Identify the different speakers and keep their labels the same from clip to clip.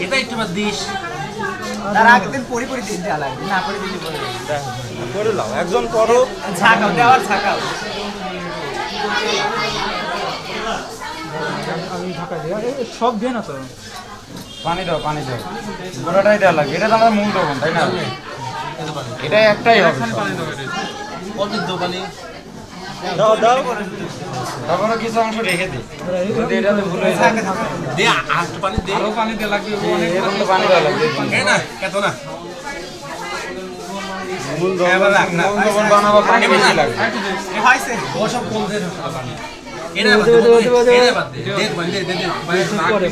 Speaker 1: এটা একটু বাদ দিস তার আগের দিন পরি দিন যা লাগবে না পরি দিন করে লাও একজন পড়ো ছাকাও দেওয়ার ছাকাও
Speaker 2: আমি ঢাকা দিয়া সব দেন না তো
Speaker 3: পানি দাও গোড়াটাই দেওয়া লাগবে এটা তো আমাদের মূল দোকান তাই না এটা একটাই হবে
Speaker 1: কত দো পানি
Speaker 3: দাও তারপরে কিছু অংশ রেখে দিই যদি এটা তো ভুল হয়ে যায়
Speaker 1: দে আট পানি দে
Speaker 2: আরো পানি দিয়ে লাগবে অনেক
Speaker 3: পানি দেওয়া লাগবে
Speaker 1: না কত না
Speaker 3: মূল দোকান বানাবো পানি বেশি লাগবে
Speaker 1: হইছে ও সব কম দে পানি এরা বাদ দে দেখ বন্ধ দে
Speaker 2: পরে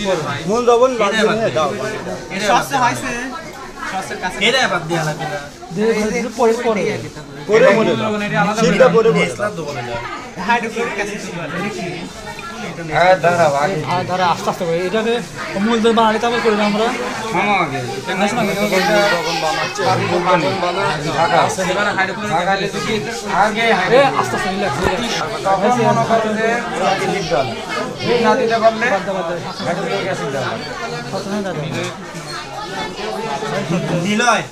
Speaker 3: মূল দোকান বাদ দিয়ে দাও
Speaker 1: এরা সস্তা হইছে সস্তার কাছে এরা বাদ দিয়া লাগবে না
Speaker 2: দে পরে
Speaker 3: করে মনে সিধা করে
Speaker 1: ইসলাম দোকানে যা হাইড্রোক্লোরিক অ্যাসিড
Speaker 3: হ্যাঁ দাঁড়াও আগে
Speaker 2: ধরা আস্তে আস্তে করে এটাকে মূলধন বানালে তারপর করে আমরা
Speaker 3: থামো আগে দোকান বানাচ্ছে পানি ঢাকা এবার হাইড্রোক্লোরিক অ্যাসিড আগে
Speaker 2: আস্তে আস্তে রিল্যাক্স
Speaker 3: তখন মনে করো যে আগে লিপ দাও এই না দিতে পারলে হাইড্রোক্লোরিক অ্যাসিড দাও
Speaker 1: নিলয়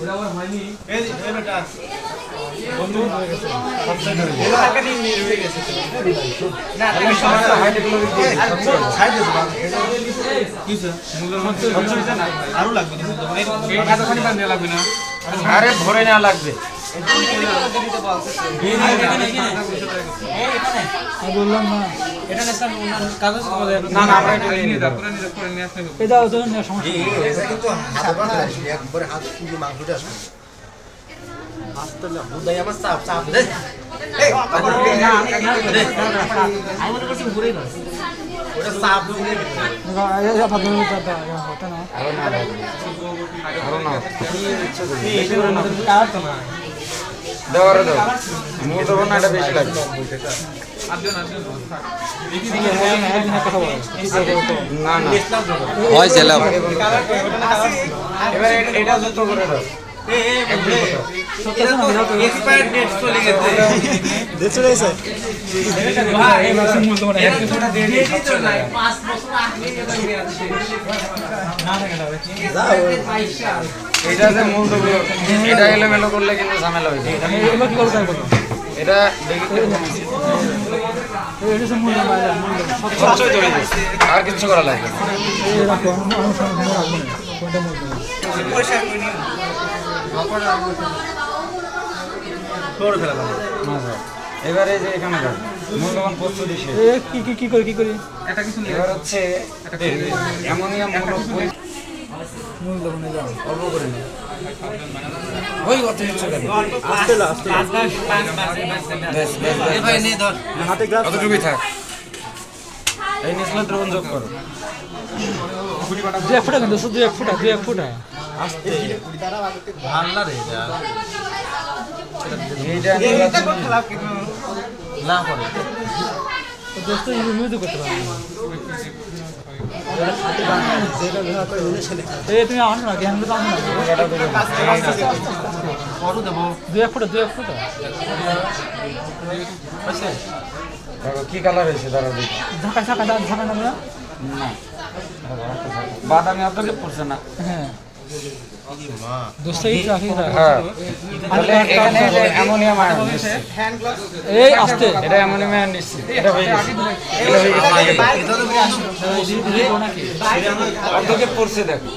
Speaker 1: এই বেটা বন্ধু সবচেয়ে হালকা দিন রয়ে গেছে না তুমি সমস্যা হাইড্রোক্লোরিক ছাই দিছো কিছে মূল্য না আরো লাগবে এত পানি পানি লাগবে না
Speaker 3: আরে ভরে না লাগবে
Speaker 2: বললাম না
Speaker 1: এটা নেশন কাগজ
Speaker 3: না আমরা এটা নিয়ে যাব
Speaker 2: এটা তো সমস্যা
Speaker 4: এটা কিন্তু হাতে বানায় একবারে হাত পুরো মাংসটা আসবে আস্তে না বুদাই আমার চাপ দে এই
Speaker 1: আমি মনে করছি ঘুরেই না
Speaker 4: ওটা চাপ দিয়ে
Speaker 3: দেওয়ারে দাও মূল দোকান এটা বেশি লাগবে না না
Speaker 5: হয় ছিলাম
Speaker 3: এবার এটা যত করে দাও
Speaker 1: এক্সপায়ার ডেট চলে গেছে
Speaker 4: দে চলে এসে
Speaker 3: এটা যে মূল দোকান এটা এলোমেলো করলে কিন্তু ঝামেলা হয়ে যায় এটা সবচেয়ে চলে যায় আর কিছু করা লাগবে এবারে যে এখানে মূল্যবান প্রস্তুতি
Speaker 2: কি করি
Speaker 3: এবার হচ্ছে অ্যামোনিয়াম
Speaker 2: মূলধনে যাও
Speaker 3: অল্প করে নিই
Speaker 1: ওই কত নিচ্ছ কেন
Speaker 4: আস্তে আস্তে
Speaker 1: ভাই নে ধর
Speaker 4: হাতে গ্লাস
Speaker 3: কতটুকুই থাক এই নিচলে দ্রবণ যোগ করো
Speaker 2: দু এক ফুটা কিন্তু শুধু এক ফুটা
Speaker 4: আস্তে
Speaker 1: ভাল্লা রে যা
Speaker 3: এইটা
Speaker 1: এটা কত লাভ কি না করে
Speaker 2: দোস্ত ইউজ করতে পারবে এই তুমি আনো না জ্ঞান তো আনো না
Speaker 1: করু দেব
Speaker 2: দু এক ফুটা
Speaker 3: দেখো কি কালার হয়েছে দাঁড়া দেখি
Speaker 2: ঝাঁকা না
Speaker 3: না বাদামি আপনাকে পড়ছে না
Speaker 2: হ্যাঁ দোস্ত এই রাখি
Speaker 3: হ্যাঁ তাহলে এখানে যে অ্যামোনিয়াম আয়ন নিচ্ছে
Speaker 2: এই আস্তে
Speaker 3: এটা অ্যামোনিয়াম আয়ন নিচ্ছে এটা হয়ে গেছে আপনাকে পড়ছে দেখো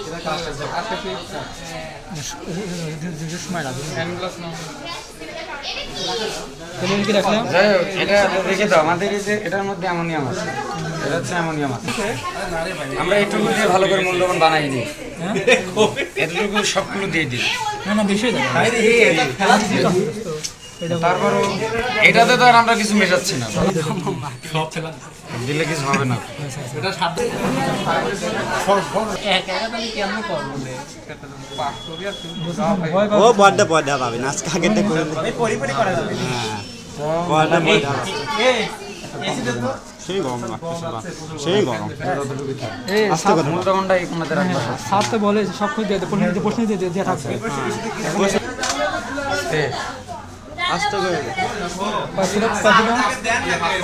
Speaker 2: সময় লাগবে কি রাখলাম
Speaker 3: যাই হোক এটা রেখে দাও আমাদের এই যে এটার মধ্যে অ্যামোনিয়াম আছে এটা হচ্ছে অ্যামোনিয়াম আছে আমরা এইটুকু দিয়ে ভালো করে মূল্যবান বানাই দিই এতটুকু সবগুলো দিয়ে দিই
Speaker 2: না বেশি হয়ে যাবে
Speaker 3: তারপরও এটাতে তো আর আমরা কিছু মেশাচ্ছি না
Speaker 1: সব ফেলা
Speaker 3: দিলে কিছু হবে না।
Speaker 1: এটা সাত এক তাহলে কেমন করবো
Speaker 2: ও বড়টা পয়দা পাবে না আজকে আগেটা করে
Speaker 1: পরিপরি করা যাবে
Speaker 2: হ্যাঁ পয়দা পয়দা
Speaker 1: এসি দেন তো
Speaker 2: সেই গরম লাগতেছে বা সেই গরম
Speaker 3: এই
Speaker 2: আস্তে কথা
Speaker 3: মূল দমনটা এই কোণাতে রাখবা।
Speaker 2: সাত তো বলে সব কিছু দিয়ে প্রশ্ন দিয়ে থাকবে আস্তে করে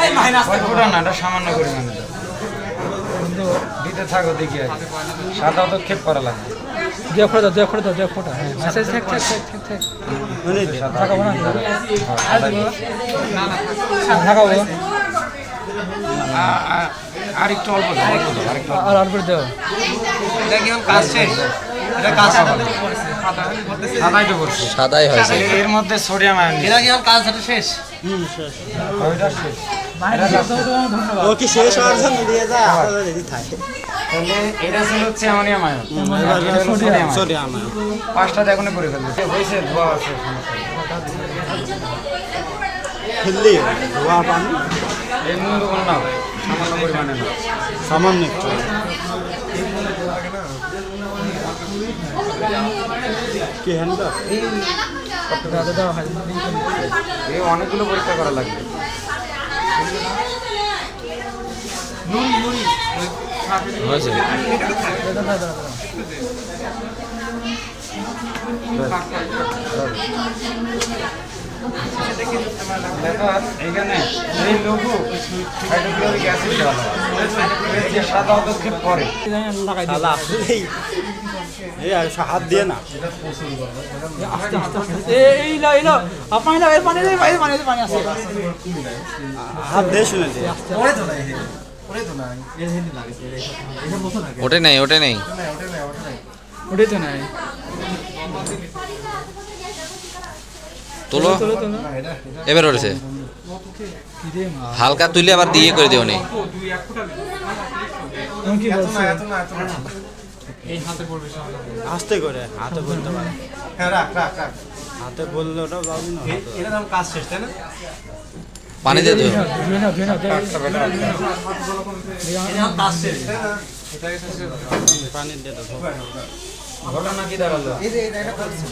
Speaker 1: এই মাইনাস
Speaker 3: ওটা না, এটা সামান্য পরিমাণে দাও। দিতে থাকো দেখি আর সাদা তো ক্ষেপ করা লাগবে।
Speaker 2: দিয়ে ফোটা হ্যাঁ মেসেজ ঠিক মানে থাকাবো না থাকাবো
Speaker 3: আর একটু অল্প দাও, অল্প দাও, আর একটু অল্প।
Speaker 2: আর অল্প দাও
Speaker 1: এটা কি কাজ শেষ এটা কাজ
Speaker 3: সাদাই তো করছে,
Speaker 5: সাদাই হয়েছে
Speaker 3: এর মধ্যে সোডিয়াম আয়ন
Speaker 1: এটা কি কাজ শেষ
Speaker 2: শেষ
Speaker 3: ওইটা শেষ।
Speaker 2: ও কি শেষ হওয়ার জন্য দিয়ে যা আপনারা রেডি থাকে
Speaker 3: তাহলে এটা ছিল হচ্ছে অ্যামোনিয়াম আয়ন, এটা হলো সোডিয়াম আয়ন।
Speaker 2: সোডিয়াম
Speaker 3: পাঁচটা এখনই করে ফেলবে, হয়েছে ধোয়া আছে, সমস্যা নেই।
Speaker 2: খেললি ধোয়া পানি
Speaker 3: এই মূল দমন নাও, সামান্য পরিমাণে নাও।
Speaker 2: সামান্য একটু কি হ্যান্ডা
Speaker 3: এই অনেকগুলো পরীক্ষা করা লাগবে।
Speaker 5: হয়েছে
Speaker 3: ব্যাপার এইখানে এই লঘু হাইড্রোক্লোরিক অ্যাসিড দেওয়া হয়, যে সাদা পদক্ষেপ পরে
Speaker 2: লাগাই এই আর হাত দিয়ে না এই লা আপনি না পানি দে পানি আছে হাত দিয়ে শুনে দে
Speaker 5: ওঠে নেই
Speaker 2: ওটাই তো নাই
Speaker 5: তোলো এবার উঠেছে হালকা তুলে আবার দিয়ে করে দিও নি
Speaker 2: কি বলছো আস্তে করে হাতে বলতে পারে
Speaker 1: হ্যাঁ রাখ
Speaker 2: হাতে বললে ওটা যাবে না
Speaker 1: এটা তো কাজ শেষ তাই না
Speaker 5: পানি দিয়ে দিও
Speaker 1: এটা কাজ শেষ তাই না
Speaker 2: পানি দিয়ে দাও
Speaker 3: ঘটনা কি দাঁড়ালো?
Speaker 1: এই যে এটা কাজ ছিল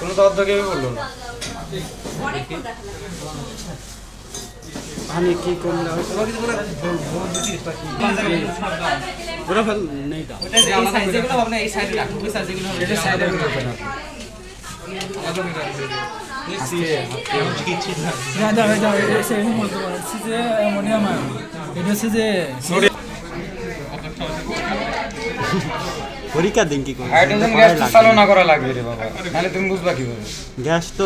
Speaker 3: কোনো তথ্য কেউ বললো না।
Speaker 2: পানি কি কমলে হয় ওরা ফেল নেই দাও
Speaker 1: ওটা যে এই সাইজ যেগুলো হবে না এই সাইডে রাখো ওই সাইজ যেগুলো হবে
Speaker 3: এটা সাইডে করবে না।
Speaker 2: পরীক্ষা দিন কি করে
Speaker 3: হাইড্রোজেন গ্যাস তো চালনা করা লাগবে রে বাবা, নাহলে তুমি বুঝবা কিভাবে?
Speaker 2: গ্যাস তো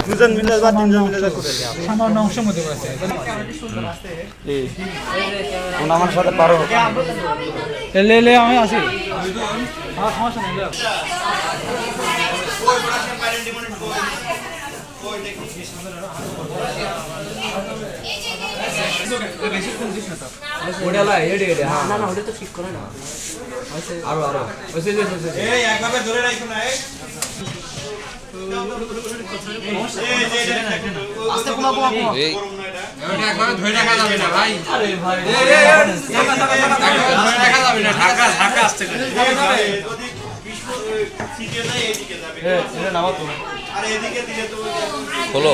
Speaker 2: দুজন মিলে বা তিনজন মিলে করে দেওয়া সামান্য অংশের মধ্যে আছে
Speaker 3: তোমরা আমার সাথে পারো?
Speaker 2: লে আমি আছি সমস্যা নেই
Speaker 5: এই খোলো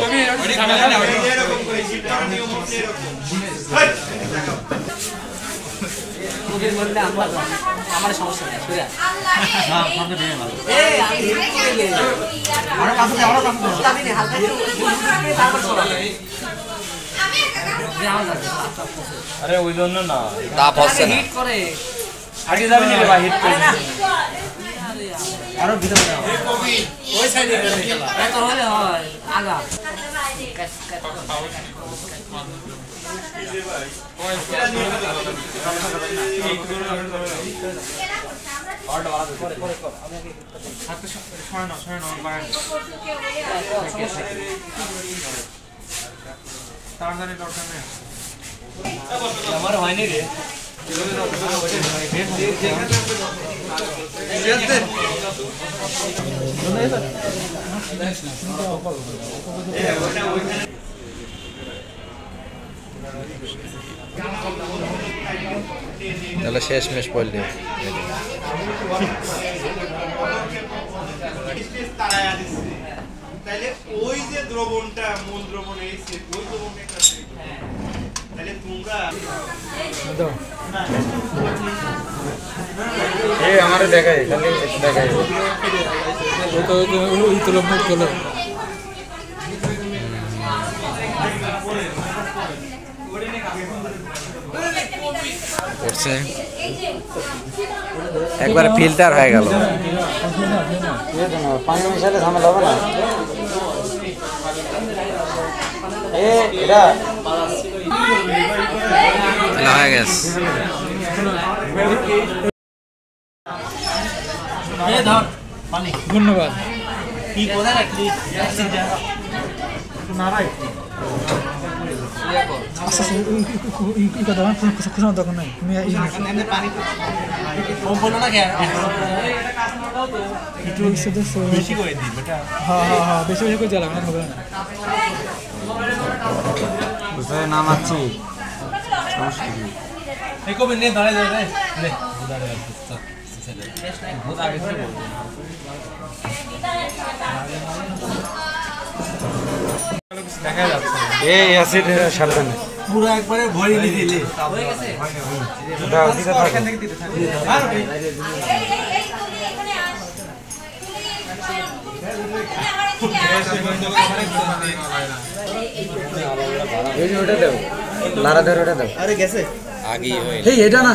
Speaker 1: আমার সমস্যা নেই সোজা
Speaker 3: আরে ওই জন্য না,
Speaker 5: তাপ হচ্ছে না
Speaker 1: করে
Speaker 3: আগে যাবি না রে ভাই, হিট করে
Speaker 1: আরো ভিতরে যাও ওই সাইডে এত হলে হয় আগা আমার হয়নি রে
Speaker 5: তাহলে শেষ মেশ পড়লে
Speaker 6: তাহলে ওই যে দ্রবণটা মূল দ্রবণ এসে ওই দ্রবণটা তাহলে তোমরা
Speaker 3: এই আমারে দেখাই খালি দেখাই
Speaker 2: ওই তোলো মুখ তোলো
Speaker 5: করছে একবার ফিল্টার হয়ে গেল
Speaker 3: পানি মিশালে ঝামেলা হবে না এটা
Speaker 5: হয়ে গেছে
Speaker 2: ধন্যবাদ
Speaker 1: কি কোথায় রাখলি না ভাই
Speaker 2: আচ্ছা ই কথা খুশি দরকার নাই তুমি
Speaker 1: পানি কম বলো না কেন
Speaker 2: একটু
Speaker 1: বেশি করে দিই বেটা
Speaker 2: হ্যাঁ হ্যাঁ হ্যাঁ বেশি বেশি করে জ্বালা না হবে না
Speaker 3: বুঝতে নামাচ্ছি
Speaker 1: এই কবে নে দাঁড়ায় দাঁড়ায় নে দাঁড়ায় বহুত আগে থেকে বলবো দেখা যাচ্ছে
Speaker 3: এই অ্যাসিড সাবধানে
Speaker 1: পুরো একবারে ভরে নিয়ে দিলে হয়ে গেছে
Speaker 3: দাও দিতে থাকো
Speaker 1: এখান থেকে দিতে থাকো আর
Speaker 3: এই যে ওটা দাও লারা ধরে ওটা দাও
Speaker 1: আরে গেছে
Speaker 5: আগেই হইল
Speaker 3: এই এটা না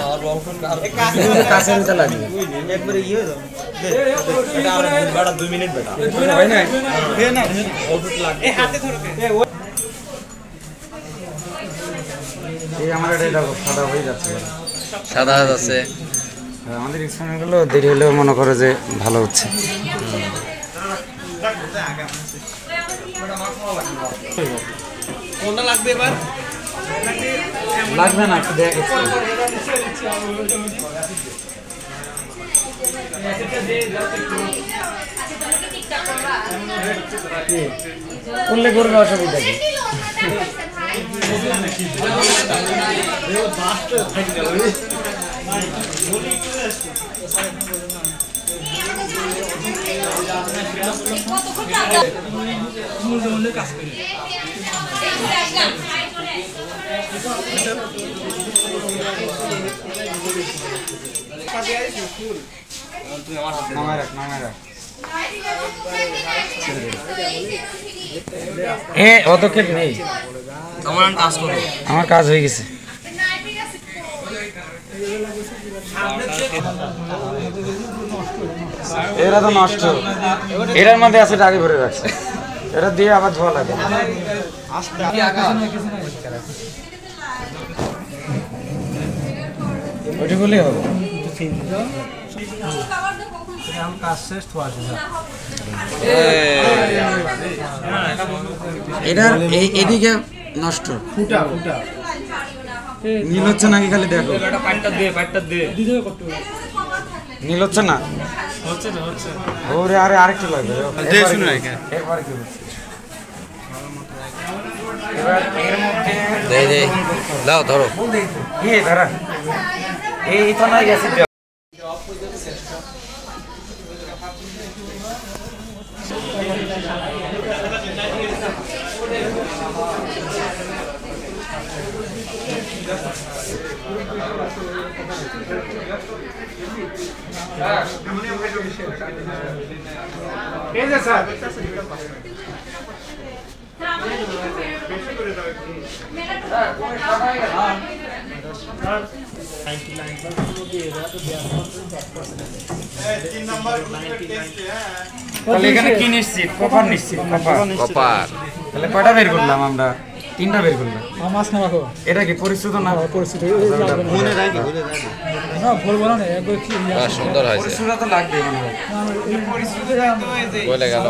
Speaker 3: কাছের এটা লাগবে
Speaker 1: একবারে ইয়ে দাও এটা আর বড় 2 মিনিট বেটা
Speaker 3: হয় না
Speaker 1: এ না ওটুট লাগবে এই হাতে ধরো
Speaker 3: এই আমার এটা দাও সাদা হয়ে যাচ্ছে
Speaker 5: সাদা আছে
Speaker 3: আমাদের এক্সপেরিমেন্ট গুলো দেরি হলেও মনে করো যে ভালো হচ্ছে
Speaker 1: কোনটা লাগবে এবার
Speaker 3: লাগবে না একটু দেখ করলে করবে অসুবিধা কি
Speaker 2: কাজ করি
Speaker 3: নামায় রাখ অতক্ষেপ নেই
Speaker 1: আমার কাজ করো
Speaker 3: আমার কাজ হয়ে গেছে এরা তো নষ্ট এটার মধ্যে আছে আগে ভরে রাখছে এটা দিয়ে আবার ধোয়া লাগে ওইটা বললেই হবে
Speaker 1: কাজ শেষ তো আছে
Speaker 3: এটার এদিকে নষ্ট
Speaker 1: ফুটা
Speaker 3: নীল হচ্ছে নাকি খালি দেখো
Speaker 1: পাটটা দে
Speaker 3: নীল হচ্ছে না
Speaker 1: হচ্ছে না হচ্ছে
Speaker 3: ওরে আরে আরেকটু লাগবে
Speaker 1: দে শুনো এখানে
Speaker 3: একবার কি হচ্ছে এবার এর মধ্যে
Speaker 5: দে দে লাও ধরো
Speaker 3: কি ধরা এই তো নাই গেছে এই যে স্যার এখানে কি নিশ্চিত কপার নিশ্চিত
Speaker 5: কপার
Speaker 3: তাহলে কয়টা বের করলাম আমরা 3টা বের করলাম
Speaker 2: মাছ না রাখো
Speaker 3: এটা কি পরিচিত না
Speaker 2: পরিস্থিতি
Speaker 1: মনে রাখি বলে
Speaker 2: না ভুল বলো না একবার কি
Speaker 5: সুন্দর হয়েছে
Speaker 3: পরিচিত তো লাগবে মনে হয়
Speaker 5: বলে গেল